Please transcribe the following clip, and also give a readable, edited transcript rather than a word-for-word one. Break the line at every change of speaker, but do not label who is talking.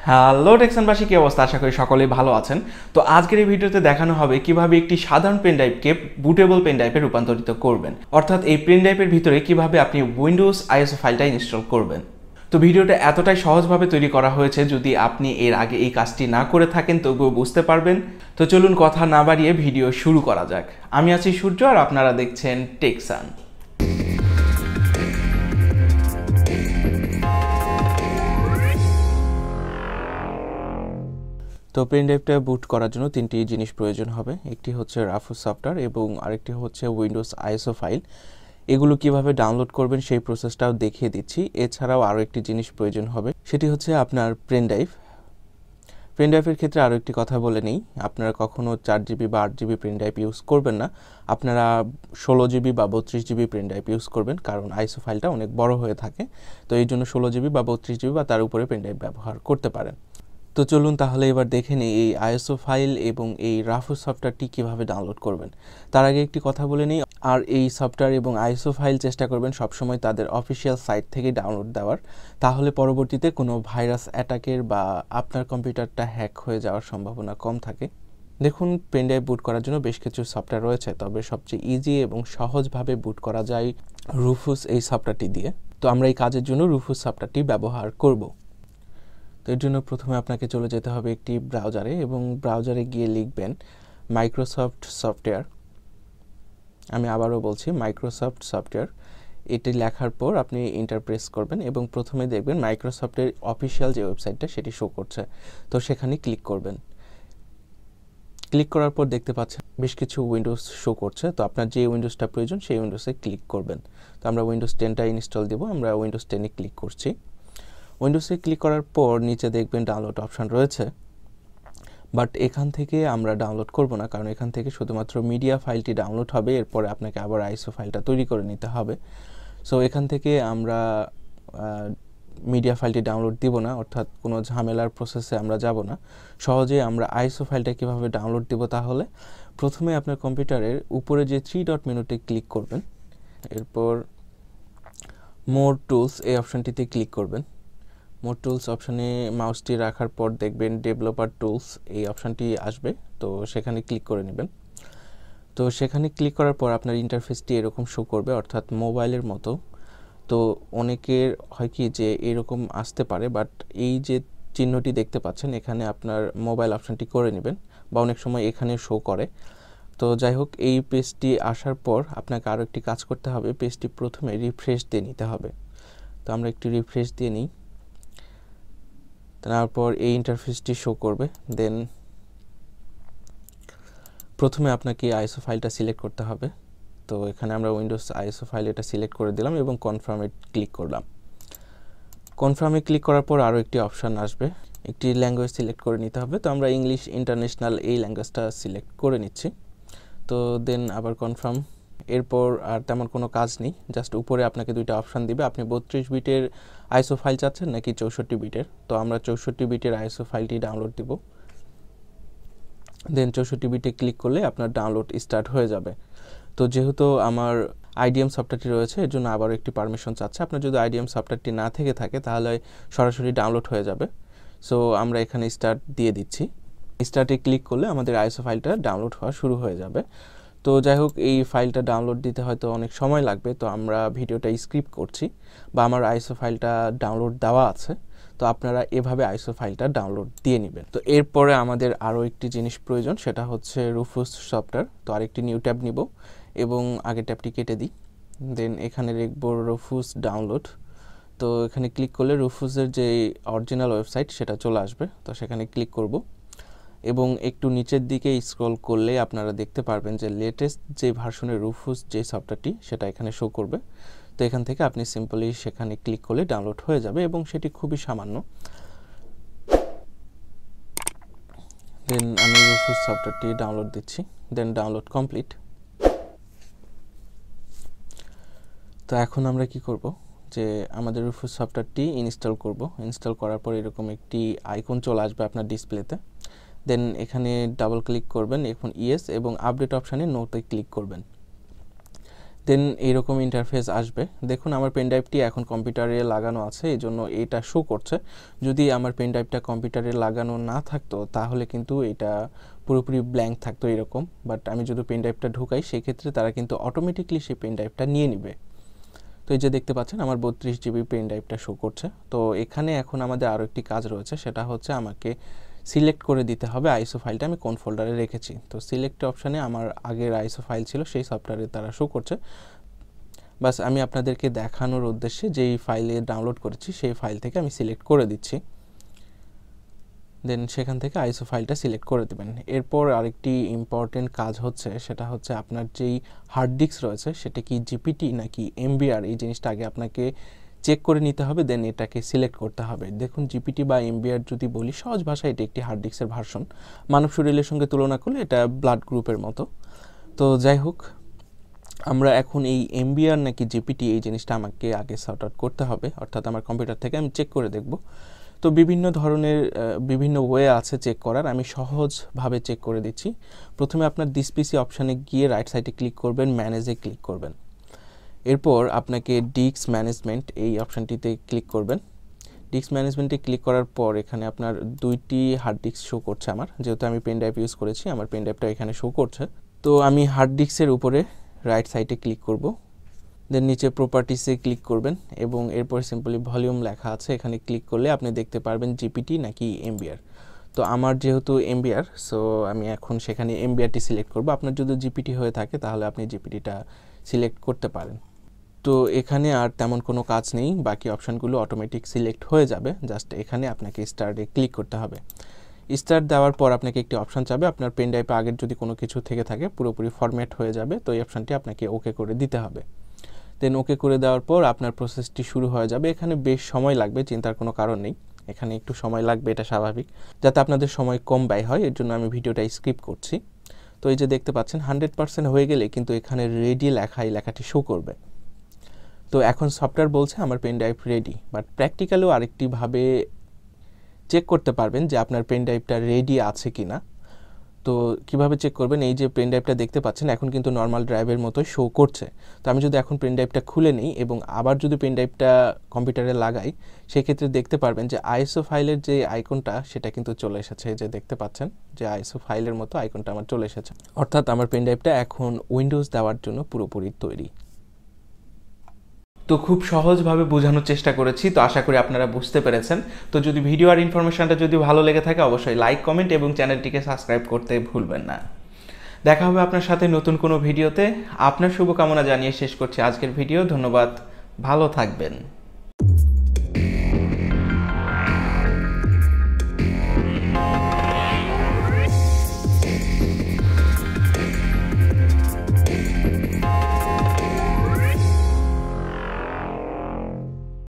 Hello টেকসানবাসী, কি অবস্থা? আশা করি সকলেই ভালো আছেন। তো আজকের এই ভিডিওতে দেখানো হবে কিভাবে একটি সাধারণ পেন ড্রাইভকে বুটেবল পেন ড্রাইভে রূপান্তরিত করবেন, অর্থাৎ এই পেন ড্রাইভের ভিতরে কিভাবে আপনি উইন্ডোজ আইএসও ফাইলটা ইনস্টল করবেন। তো ভিডিওটা এতটাই সহজভাবে তৈরি করা হয়েছে, যদি আপনি এর আগে এই কাজটি না করে থাকেন তবুও বুঝতে পারবেন। তো চলুন কথা না বাড়িয়ে ভিডিও শুরু করা যাক। আমি আছি সূর্য আর আপনারা দেখছেন টেকসান। তো পেন ড্রাইভটা বুট করার জন্য তিনটি জিনিস প্রয়োজন হবে। একটি হচ্ছে রাফুস সফটওয়্যার এবং আরেকটি হচ্ছে উইন্ডোজ আইএসও ফাইল। এগুলো কিভাবে ডাউনলোড করবেন সেই প্রসেসটাও দেখিয়ে দিচ্ছি। এছাড়াও আরও একটি জিনিস প্রয়োজন হবে, সেটি হচ্ছে আপনার পেন ড্রাইভ। পেন ড্রাইভের ক্ষেত্রে আরও একটি কথা বলে নেই, আপনারা কখনও 4GB বা 8GB পেন ড্রাইভ ইউজ করবেন না। আপনারা 16GB বা 32GB পেন ড্রাইভ ইউজ করবেন, কারণ আইএসও ফাইলটা অনেক বড় হয়ে থাকে। তো এই জন্য 16GB বা 32GB বা তার উপরে পেন ড্রাইভ ব্যবহার করতে পারেন। তো চলুন তাহলে এবার দেখে নিই এই আইএসও ফাইল এবং এই রাফুস সফটওয়্যারটি কীভাবে ডাউনলোড করবেন। তার আগে একটি কথা বলে নিই, আর এই সফটওয়্যার এবং আইএসও ফাইল চেষ্টা করবেন সবসময় তাদের অফিসিয়াল সাইট থেকে ডাউনলোড দেওয়ার, তাহলে পরবর্তীতে কোনো ভাইরাস অ্যাটাকের বা আপনার কম্পিউটারটা হ্যাক হয়ে যাওয়ার সম্ভাবনা কম থাকে। দেখুন, পেন ড্রাইভ বুট করার জন্য বেশ কিছু সফটওয়্যার রয়েছে, তবে সবচেয়ে ইজি এবং সহজভাবে বুট করা যায় রুফুস এই সফটওয়্যারটি দিয়ে। তো আমরা এই কাজের জন্য রুফুস সফটওয়্যারটি ব্যবহার করব। তো এর জন্য প্রথমে আপনাকে চলে যেতে হবে একটি ব্রাউজারে, এবং ব্রাউজারে গিয়ে লিখবেন মাইক্রোসফট সফটওয়্যার। আমি আবারও বলছি মাইক্রোসফট সফটওয়্যার। এটি লেখার পর আপনি এন্টার প্রেস করবেন এবং প্রথমে দেখবেন মাইক্রোসফটের অফিসিয়াল যে ওয়েবসাইটটা সেটি শো করছে। তো সেখানে ক্লিক করবেন। ক্লিক করার পর দেখতে পাচ্ছেন বেশ কিছু উইন্ডোজ শো করছে। তো আপনার যে উইন্ডোজটা প্রয়োজন সেই উইন্ডোজে ক্লিক করবেন। তো আমরা উইন্ডোজ 10টা ইনস্টল দেব, আমরা উইন্ডোজ 10-এ ক্লিক করছি। উইন্ডোজে ক্লিক করার পর নিচে দেখবেন ডাউনলোড অপশান রয়েছে, বাট এখান থেকে আমরা ডাউনলোড করব না, কারণ এখান থেকে শুধুমাত্র মিডিয়া ফাইলটি ডাউনলোড হবে। এরপরে আপনাকে আবার আইএসও ফাইলটা তৈরি করে নিতে হবে। সো এখান থেকে আমরা মিডিয়া ফাইলটি ডাউনলোড দিব না, অর্থাৎ কোনো ঝামেলার প্রসেসে আমরা যাব না। সহজে আমরা আইএসও ফাইলটা কীভাবে ডাউনলোড দিব, তাহলে প্রথমে আপনার কম্পিউটারের উপরে যে 3 ডট মেনুতে ক্লিক করবেন, এরপর মোর টুলস এই অপশানটিতে ক্লিক করবেন। মোর টুলস অপশানে মাউসটি রাখার পর দেখবেন ডেভেলপার টুলস এই অপশানটি আসবে, তো সেখানে ক্লিক করে নেবেন। তো সেখানে ক্লিক করার পর আপনার ইন্টারফেসটি এরকম শো করবে, অর্থাৎ মোবাইলের মতো। তো অনেকের হয় কি যে এরকম আসতে পারে, বাট এই যে চিহ্নটি দেখতে পাচ্ছেন এখানে আপনার মোবাইল অপশানটি করে নেবেন, বা অনেক সময় এখানে শো করে। তো যাই হোক, এই পেজটি আসার পর আপনাকে আরও একটি কাজ করতে হবে, পেজটি প্রথমে রিফ্রেশ দিয়ে নিতে হবে। তো আমরা একটি রিফ্রেশ দিয়ে নিই, তারপর এই ইন্টারফেসটি শো করবে। দেন প্রথমে আপনাকে আইএসও ফাইলটা সিলেক্ট করতে হবে। তো এখানে আমরা উইন্ডোজ আইএসও ফাইল এটা সিলেক্ট করে দিলাম এবং কনফার্মে ক্লিক করলাম। কনফার্মে ক্লিক করার পর আরও একটি অপশান আসবে, একটি ল্যাঙ্গুয়েজ সিলেক্ট করে নিতে হবে। তো আমরা ইংলিশ ইন্টারন্যাশনাল এই ল্যাঙ্গুয়েজটা সিলেক্ট করে নিচ্ছি। তো দেন আবার কনফার্ম। এরপর আর তেমন কোনো কাজ নেই, জাস্ট উপরে আপনাকে দুইটা অপশান দিবে, আপনি 32 বিটের আইএসও ফাইল চাচ্ছেন নাকি 64 বিটের। তো আমরা 64 বিটের আইএসও ফাইলটি ডাউনলোড দিব। দেন 64 বিটে ক্লিক করলে আপনার ডাউনলোড স্টার্ট হয়ে যাবে। তো যেহেতু আমার আইডিএম সফটওয়্যারটি রয়েছে, এর জন্য আবারও একটি পারমিশন চাচ্ছে। আপনার যদি আইডিএম সফটওয়্যারটি না থেকে থাকে তাহলে সরাসরি ডাউনলোড হয়ে যাবে। সো আমরা এখানে স্টার্ট দিয়ে দিচ্ছি। স্টার্টে ক্লিক করলে আমাদের আইএসও ফাইলটা ডাউনলোড হওয়া শুরু হয়ে যাবে। তো যাই হোক, এই ফাইলটা ডাউনলোড দিতে হয়তো অনেক সময় লাগবে, তো আমরা ভিডিওটা স্কিপ করছি, বা আমার আইএসও ফাইলটা ডাউনলোড দেওয়া আছে। তো আপনারা এভাবে আইএসও ফাইলটা ডাউনলোড দিয়ে নেবেন। তো এরপরে আমাদের আরও একটি জিনিস প্রয়োজন, সেটা হচ্ছে রুফুস সফটওয়্যার। তো আরেকটি নিউ ট্যাব নিব এবং আগের ট্যাবটি কেটে দিই। দেন এখানে লিখব রুফুস ডাউনলোড। তো এখানে ক্লিক করলে রুফুসের যে অরিজিনাল ওয়েবসাইট সেটা চলে আসবে। তো সেখানে ক্লিক করব এবং একটু নিচের দিকে স্ক্রল করলে আপনারা দেখতে পারবেন যে লেটেস্ট যে ভার্সনের রুফুস যে সফটওয়্যারটি সেটা এখানে শো করবে। তো এখান থেকে আপনি সিম্পলি সেখানে ক্লিক করলে ডাউনলোড হয়ে যাবে, এবং সেটি খুবই সামান্য। দেন আমি রুফুস সফটওয়্যারটি ডাউনলোড দিচ্ছি, দেন ডাউনলোড কমপ্লিট। তো এখন আমরা কি করব, যে আমাদের রুফুস সফটওয়্যারটি ইনস্টল করব। ইনস্টল করার পর এরকম একটি আইকন চলে আসবে আপনার ডিসপ্লেতে। দেন এখানে ডাবল ক্লিক করবেন, এখন ইয়েস, এবং আপডেট অপশানে নোতে ক্লিক করবেন। দেন এইরকম ইন্টারফেস আসবে। দেখুন আমার পেন ড্রাইভটি এখন কম্পিউটারে লাগানো আছে, এই জন্য এটা শো করছে। যদি আমার পেন ড্রাইভটা কম্পিউটারে লাগানো না থাকতো তাহলে কিন্তু এটা পুরোপুরি ব্ল্যাঙ্ক থাকতো এরকম। বাট আমি যদি পেন ড্রাইভটা ঢুকাই সেক্ষেত্রে তারা কিন্তু অটোমেটিকলি সেই পেন ড্রাইভটা নিয়ে নিবে। তো এই যে দেখতে পাচ্ছেন আমার 32 জিবি পেন ড্রাইভটা শো করছে। তো এখানে এখন আমাদের আরও একটি কাজ রয়েছে, সেটা হচ্ছে আমাকে সিলেক্ট করে দিতে হবে আইএসও ফাইলটা আমি কোন ফোল্ডারে রেখেছি। তো সিলেক্ট অপশানে আমার আগের আইএসও ফাইল ছিল সেই সফটওয়্যারে তারা শো করছে। বাস আমি আপনাদেরকে দেখানোর উদ্দেশ্যে যেই ফাইলে ডাউনলোড করেছি সেই ফাইল থেকে আমি সিলেক্ট করে দিচ্ছি। দেন সেখান থেকে আইএসও ফাইলটা সিলেক্ট করে দেবেন। এরপর আরেকটি ইম্পর্টেন্ট কাজ হচ্ছে, সেটা হচ্ছে আপনার যেই হার্ড ডিস্ক রয়েছে সেটা কি জিপিটি নাকি এমবিআর, এই জিনিসটা আগে আপনাকে চেক করে নিতে হবে। দেন এটাকে সিলেক্ট করতে হবে। দেখুন জিপিটি বা এমবিআর যদি বলি সহজ ভাষায় এটি একটি হার্ড ডিস্কের ভার্সন। মানব শরীরের সঙ্গে তুলনা করলে এটা ব্লাড গ্রুপের মতো। তো যাই হোক, আমরা এখন এই এমবিআর নাকি জিপিটি এই জিনিসটা আমাকে আগে সর্ট আউট করতে হবে, অর্থাৎ আমার কম্পিউটার থেকে আমি চেক করে দেখব। তো বিভিন্ন ধরনের বিভিন্ন ওয়ে আছে চেক করার, আমি সহজভাবে চেক করে দিচ্ছি। প্রথমে আপনার দিস পিসি অপশানে গিয়ে রাইট সাইডে ক্লিক করবেন, ম্যানেজে ক্লিক করবেন। এরপর আপনাকে ডিস্ক ম্যানেজমেন্ট এই অপশানটিতে ক্লিক করবেন। ডিস্ক ম্যানেজমেন্টে ক্লিক করার পর এখানে আপনার 2টি হার্ড ডিস্ক শো করছে। আমার যেহেতু আমি পেন ড্রাইভ ইউজ করেছি আমার পেন ড্রাইভটা এখানে শো করছে। তো আমি হার্ড ডিস্কের উপরে রাইট সাইডে ক্লিক করব, দেন নিচে প্রপার্টিসে ক্লিক করবেন এবং এরপর সিম্পলি ভলিউম লেখা আছে, এখানে ক্লিক করলে আপনি দেখতে পারবেন জিপিটি নাকি এমবিআর। তো আমার যেহেতু এমবিআর, সো আমি এখন সেখানে এমবিআরটি সিলেক্ট করব। আপনার যদি জিপিটি হয়ে থাকে তাহলে আপনি জিপিটিটা সিলেক্ট করতে পারেন। তো এখানে আর তেমন কোনো কাজ নেই, বাকি অপশানগুলো অটোমেটিক সিলেক্ট হয়ে যাবে। জাস্ট এখানে আপনাকে স্টার্টে ক্লিক করতে হবে। স্টার্ট দেওয়ার পর আপনাকে একটি অপশান চাবে, আপনার পেন ড্রাইভে আগের যদি কোনো কিছু থেকে থাকে পুরোপুরি ফরম্যাট হয়ে যাবে। তো এই অপশানটি আপনাকে ওকে করে দিতে হবে। দেন ওকে করে দেওয়ার পর আপনার প্রসেসটি শুরু হয়ে যাবে। এখানে বেশ সময় লাগবে, চিন্তার কোনো কারণ নেই, এখানে একটু সময় লাগবে, এটা স্বাভাবিক। যাতে আপনাদের সময় কম ব্যয় হয় এর জন্য আমি ভিডিওটা স্কিপ করছি। তো এই যে দেখতে পাচ্ছেন 100% হয়ে গেলে কিন্তু এখানে রেডি লেখা এই লেখাটি শো করবে। তো এখন সফটওয়্যার বলছে আমার পেন ড্রাইভ রেডি, বাট প্র্যাকটিক্যালিও আরেকটিভাবে চেক করতে পারবেন যে আপনার পেন ড্রাইভটা রেডি আছে কি না। তো কিভাবে চেক করবেন, এই যে পেন ড্রাইভটা দেখতে পাচ্ছেন এখন কিন্তু নর্মাল ড্রাইভের মতো শো করছে। তো আমি যদি এখন পেন ড্রাইভটা খুলে নিই এবং আবার যদি পেন ড্রাইভটা কম্পিউটারে লাগাই সেক্ষেত্রে দেখতে পারবেন যে আইএসও ফাইলের যে আইকনটা সেটা কিন্তু চলে এসেছে। এই যে দেখতে পাচ্ছেন যে আইএসও ফাইলের মতো আইকনটা আমার চলে এসেছে, অর্থাৎ আমার পেন ড্রাইভটা এখন উইন্ডোজ দেওয়ার জন্য পুরোপুরি তৈরি। তো খুব সহজভাবে বোঝানোর চেষ্টা করেছি, তো আশা করি আপনারা বুঝতে পেরেছেন। তো যদি ভিডিও আর ইনফরমেশনটা যদি ভালো লেগে থাকে অবশ্যই লাইক, কমেন্ট এবং চ্যানেলটিকে সাবস্ক্রাইব করতে ভুলবেন না। দেখা হবে আপনার সাথে নতুন কোনো ভিডিওতে। আপনার শুভকামনা জানিয়ে শেষ করছি আজকের ভিডিও। ধন্যবাদ, ভালো থাকবেন।